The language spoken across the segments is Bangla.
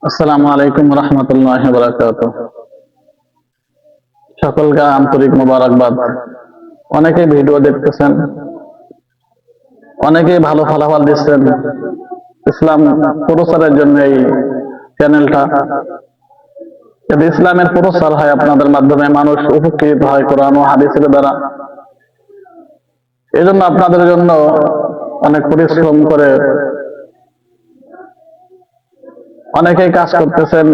আসসালামু আলাইকুম রহমতুল্লাহি ওয়া বারাকাতুহু। সকলকে আন্তরিক মোবারকবাদ। অনেকে ভিডিও দেখতেছেন, অনেকে ভালো ফলাফল দিচ্ছেন। ইসলাম প্রচারের জন্য এই চ্যানেলটা, যদি ইসলামের প্রচার হয় আপনাদের মাধ্যমে, মানুষ উপকৃত হয় কোরআন ও হাদিসের দ্বারা। এই জন্য আপনাদের জন্য অনেক পরিশ্রম করে অনেকেই কাজ করতেছেন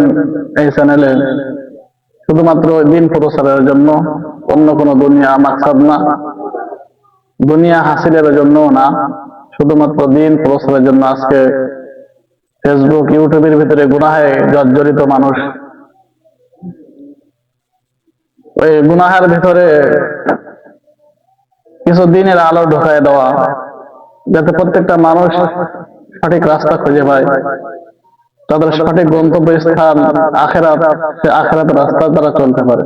এই চ্যানেলে, শুধুমাত্র দিন প্রচারের জন্য, অন্য কোনো দুনিয়া মাকসাদ না, দুনিয়া হাসিলের জন্য না, শুধুমাত্র দিন প্রচারের জন্য। আজকে ফেসবুক, ইউটিউবের ভিতরে গুনাহে জর্জরিত মানুষ, ওই গুনাহের ভিতরে কিছু দিনের আলো ঢোকায় দেওয়া, যাতে প্রত্যেকটা মানুষ সঠিক রাস্তা খুঁজে পায়, তাদের সঠিক গন্তব্য স্থান আখিরাত, সে আখিরাতের রাস্তা তারা চলতে পারে।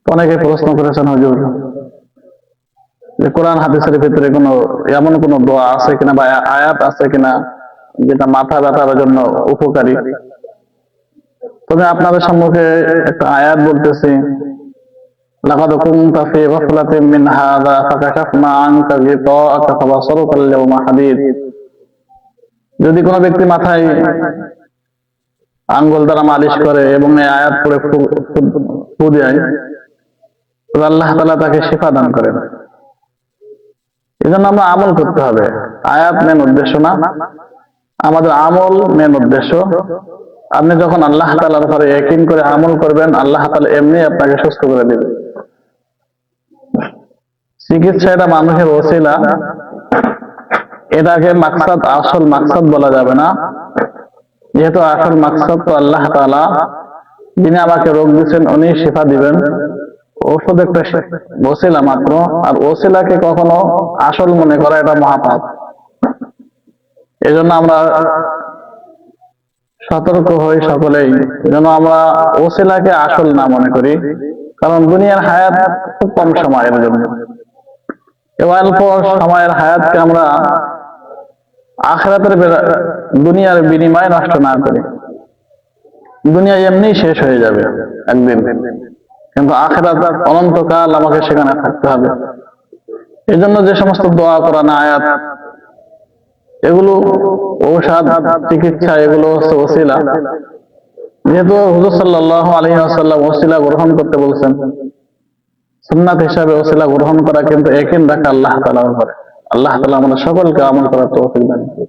অনেকে প্রশ্ন করেছেন, হুজুর, যে কোরআন হাদিসের ভিতরে কোনো এমন কোনো দোয়া আছে কিনা বা আয়াত আছে কিনা যেটা মাথা ব্যথার জন্য উপকারী। তবে আপনাদের সম্মুখে একটা আয়াত বলতেছি, লাকাদ কুনতা ফি গাফলাতিন মিন হাযা ফাকাশাফনা আনকা গিতাআকা ফাবাসারুকা আল-ইয়াওমা হাদীদ। যদি কোনো ব্যক্তি মাথায় আঙ্গুল দ্বারা মালিশ করে এবং এই আয়াত পড়ে ফু দেয়, তবে আল্লাহ তাআলা তাকে শিফা দান করেন। এই জন্য আমরা আমল করতে হবে। আয়াত মেন উদ্দেশ্য না, আমাদের আমল মেন উদ্দেশ্য। আপনি যখন আল্লাহ তাআলার উপরে ইয়াকিন করে আমল করবেন, আল্লাহ তাআলা এমনি আপনাকে সুস্থ করে দিবেন। চিকিৎসা এটা মানুষের ওসিলা, এটাকে মাকসাদ, আসল মাকসাদ বলা যাবে না, যেহেতু আসল মাকসাদ তো আল্লাহ তাআলা। যিনি আমাকে রোগ দিচ্ছেন উনি শিফা দিবেন, ঔষধ একটা ওসিলা মাত্র। আর ওসিলাকে কখনো আসল মনে করা এটা মহাপাপ। এই জন্য আমরা সতর্ক হই সকলেই, যেন আমরা ওসিলাকে আসল না মনে করি। কারণ দুনিয়ার হায়াত খুব কম সময়ের জন্য, অল্প সময়ের হায়াতকে আমরা আখিরাতের দুনিয়ার বিনিময়ে নষ্ট না করি। দুনিয়া এমনি শেষ হয়ে যাবে একদিন, কিন্তু আখিরাত অনন্তকাল আমাকে সেখানে থাকতে হবে। এই জন্য যে সমস্ত দোয়া কোরআন আয়াত, এগুলো ঔষধ, চিকিৎসা, এগুলো হচ্ছে ওসিলা। যেহেতু হুজুর সাল্লাল্লাহু আলাইহি ওয়াসাল্লাম ওসিলা গ্রহণ করতে বলছেন, সুন্নাত হিসাবে ওসিলা গ্রহণ করা, কিন্তু ইয়াকিন রাখা আল্লাহ তাআলার উপরে। আল্লাহ তাআলা আমাদের সকলকে আমল করার তৌফিক দান করুন।